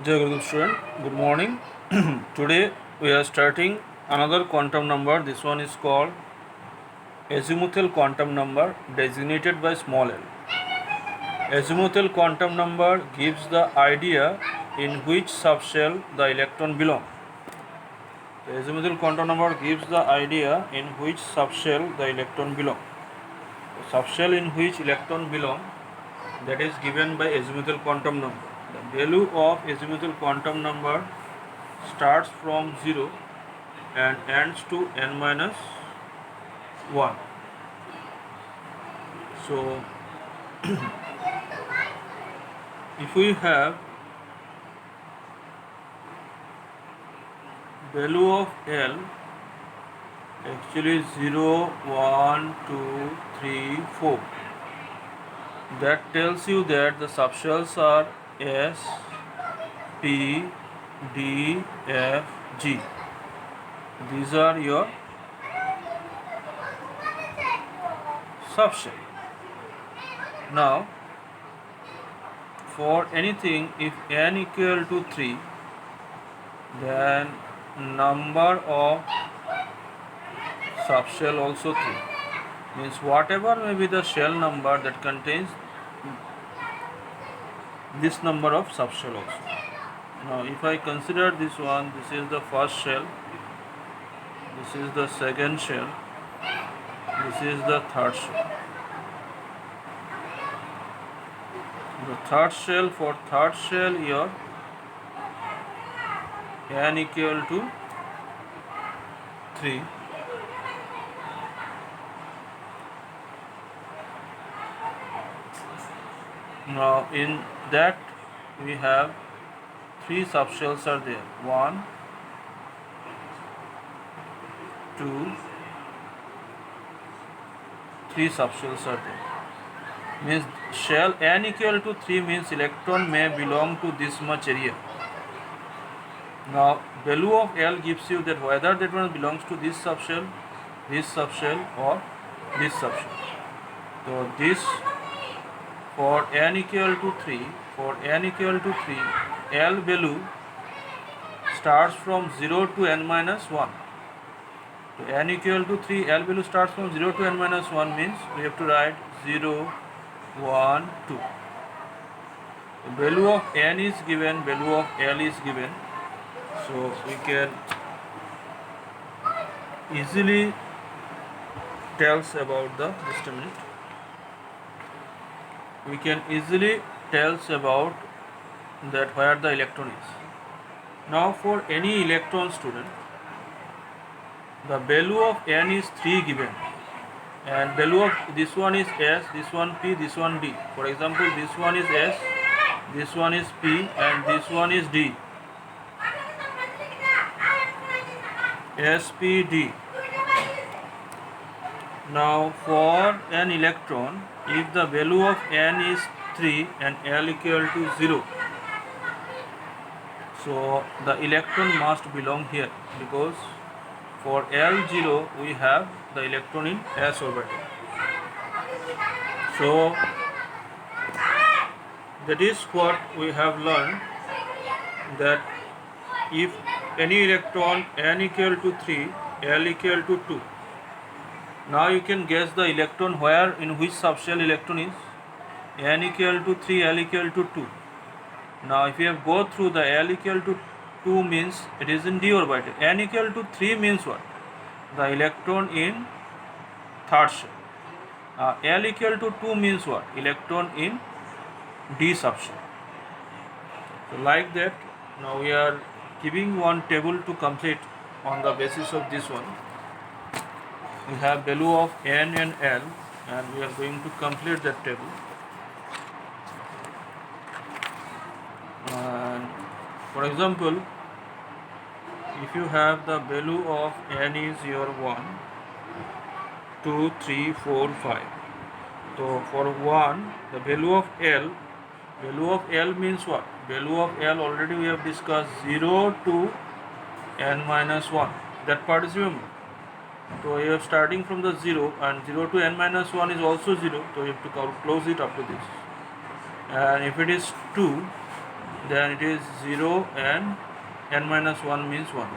Jai Guru student, good morning. Today we are starting another quantum number. This one is called azimuthal quantum number designated by small l. Azimuthal quantum number gives the idea in which subshell the electron belongs. The azimuthal quantum number gives the idea in which subshell the electron belongs. The subshell in which electron belong, that is given by azimuthal quantum number. The value of azimuthal quantum number starts from 0 and ends to n minus 1. So, if we have value of L actually 0, 1, 2, 3, 4, that tells you that the subshells are S, P, D, F, G. These are your subshell. Now, for anything, if n equal to 3, then number of subshell also 3. Means whatever may be the shell number that contains this number of subshell also. Now, if I consider this one, this is the first shell, this is the second shell, this is the third shell. The third shell, for third shell here n equal to 3. Now in that we have 3 subshells are there. 1, 2, 3 subshells are there. Means shell n equal to 3 means electron may belong to this much area. Now value of L gives you that whether that one belongs to this subshell or this subshell. So this for n equal to 3, L value starts from 0 to n minus 1. So n equal to 3, L value starts from 0 to n minus 1 means we have to write 0, 1, 2. The value of n is given, value of L is given. So we can easily tells about the, just a minute. We can easily tells about that where the electron is. Now for any electron student, the value of n is 3 given, and value of this one is S, this one P, this one D. For example, this one is S, this one is P, and this one is D. SPD. Now for an electron, if the value of n is 3 and L equal to 0, so the electron must belong here, because for L0 we have the electron in s orbital. So that is what we have learned, that if any electron n equal to 3, L equal to 2. Now you can guess the electron where, in which subshell electron is. N equal to 3, L equal to 2. Now if you have go through the L equal to 2 means it is in d orbital. N equal to 3 means what? The electron in third shell. L equal to 2 means what? Electron in d subshell. So like that, now we are giving one table to complete on the basis of this one. We have value of n and L, and we are going to complete that table. And for example, if you have the value of n is your 1, 2, 3, 4, 5. So for 1, the value of L means what? Value of L already we have discussed, 0 to n minus 1. That part is remember. So you are starting from the 0, and 0 to n minus 1 is also 0. So you have to close it up to this. And if it is 2, then it is 0 and n minus 1 means 1.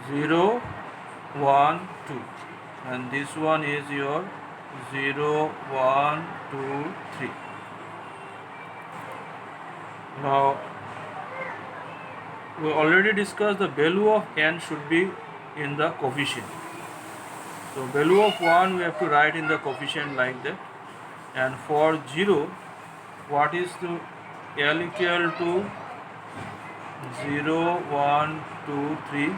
0, 1, 2, and this one is your 0, 1, 2, 3. Now we already discussed the value of n should be in the coefficient. So value of 1 we have to write in the coefficient like that, and for 0, what is the L equal to 0, 1, 2, 3,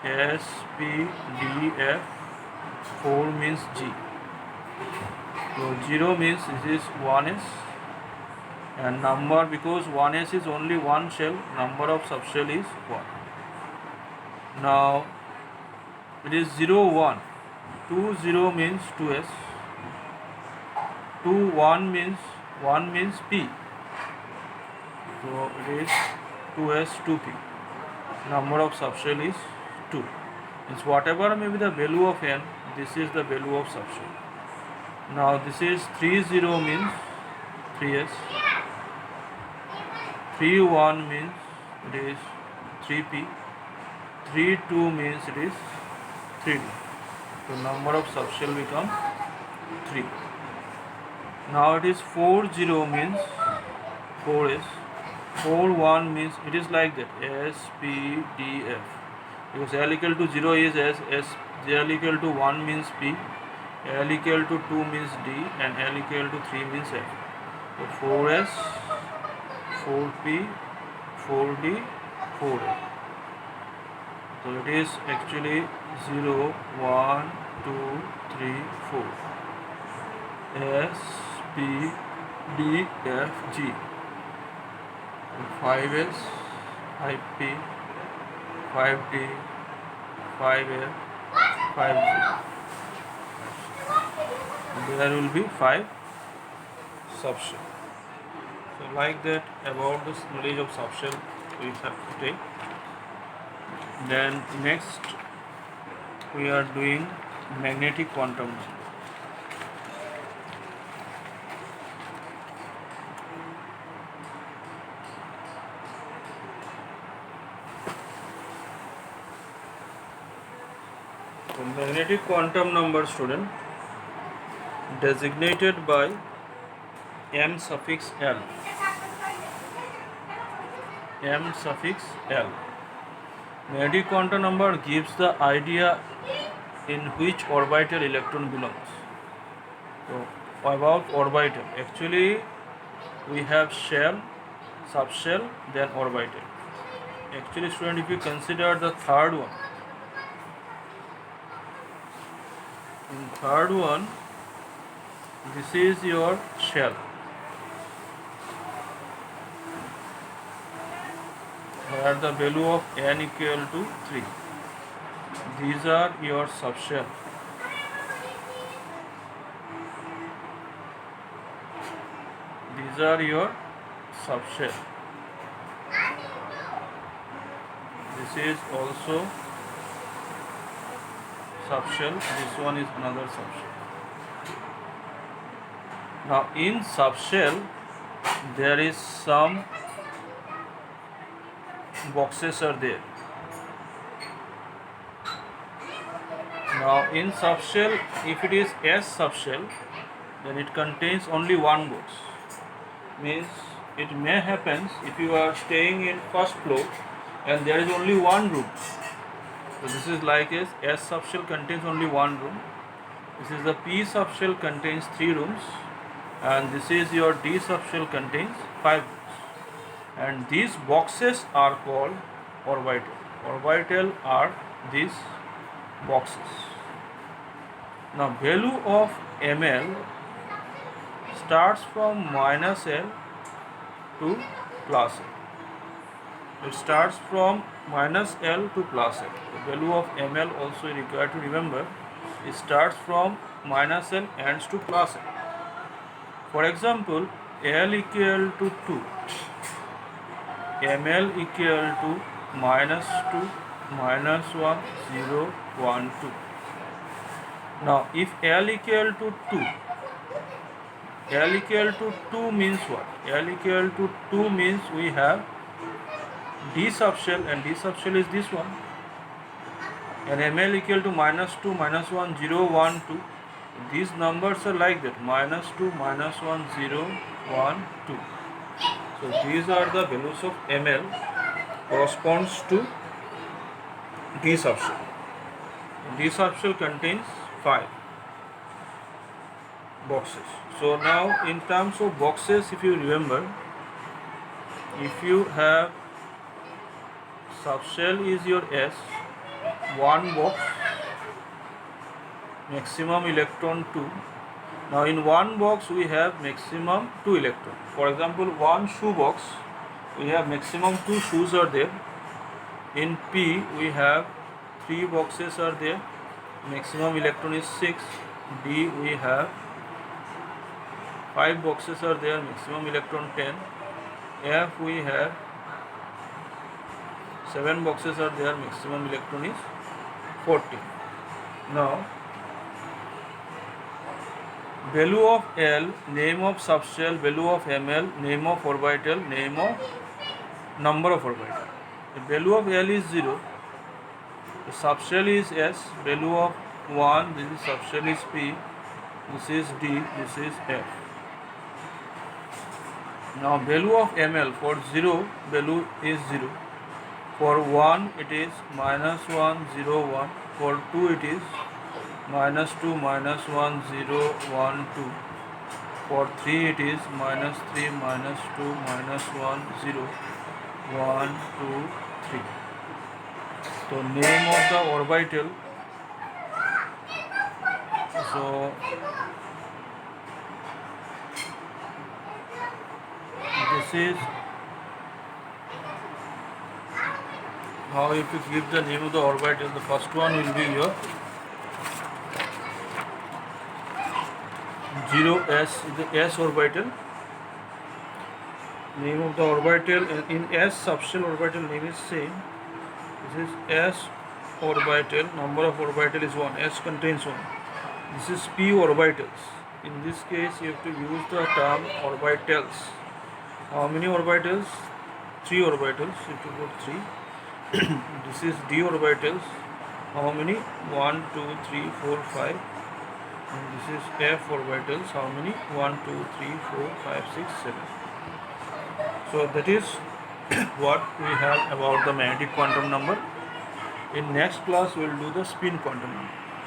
S, P, D, F, 4 means G. So 0 means this is 1s, and number, because 1s is only one shell, number of subshell is 1. Now it is 0, 1. 2, 0 means 2s. 2, 1 means P. So it is 2s, 2p. Number of subshell is 2. Means whatever may be the value of n, this is the value of subshell. Now this is 3, 0 means 3s. 3, 1 means it is 3p. 3, 2 means it is 3d. So number of subshell become 3. Now it is 4, 0 means 4s. 4, 1 means it is like that, S, P, D, F. Because L equal to 0 is S, L equal to 1 means P, L equal to 2 means D, and L equal to 3 means F. So 4S, 4P, 4D, 4F. So it is actually 0, 1, 2, 3, 4. S, P, D, F, G. 5s, 5p, 5d, 5f, 5g. There will be 5 subshell. So like that, about the knowledge of subshell we have to take. Then next we are doing magnetic quantum number. So magnetic quantum number, student, designated by m suffix l. M suffix l. Magnetic quantum number gives the idea in which orbital electron belongs. So about orbital, actually we have shell, subshell, then orbital. Actually, student, if you consider the third one, in third one, this is your shell, where the value of n equal to 3. These are your subshell. These are your subshell. This is also subshell. This one is another subshell. Now in subshell there is some boxes are there. Now in subshell, if it is S subshell, then it contains only one box. Means it may happen if you are staying in first floor and there is only one room. So this is like as S subshell contains only one room. This is the P subshell contains 3 rooms, and this is your D subshell contains 5 rooms. And these boxes are called orbital. Orbital are these boxes. Now value of ml starts from minus L to plus L. It starts from minus L to plus L. The value of ml also required to remember. It starts from minus L ends to plus L. For example, L equal to 2. ml equal to minus 2, minus 1, 0, 1, 2. Now if L equal to 2, L equal to 2 means what? L equal to 2 means we have D sub shell, and D sub shell is this one. And ML equal to -2, -1, 0, 1, 2. These numbers are like that, -2, -1, 0, 1, 2. So these are the values of ML corresponds to D sub shell. D sub shell contains 5 boxes. So now in terms of boxes, if you remember, if you have subshell is your S, one box, maximum electron 2. Now in one box we have maximum 2 electron. For example, one shoe box, we have maximum 2 shoes are there. In P we have 3 boxes are there, maximum electron is 6. D we have 5 boxes are there, maximum electron 10. F we have 7 boxes are there, maximum electron is 40. Now value of L, name of subshell, value of ML, name of orbital, name of number of orbital. The value of L is 0, the subshell is S, value of 1, this is subshell is P, this is D, this is F. Now value of ML, for 0 value is 0, for 1 it is -1, 0, 1, for 2 it is -2, -1, 0, 1, 2, for 3 it is -3, -2, -1, 0, 1, 2, 3. So name of the orbital, so this is how if you give the name of the orbital. The first one will be your 0s, the S orbital. Name of the orbital in S subshell orbital name is same. This is S orbital, number of orbital is 1, S contains 1. This is P orbitals. In this case you have to use the term orbitals. How many orbitals? 3 orbitals, you have to put 3. This is D orbitals. How many? 1, 2, 3, 4, 5. And this is F orbitals. How many? 1, 2, 3, 4, 5, 6, 7. So that is what we have about the magnetic quantum number. In next class we will do the spin quantum number.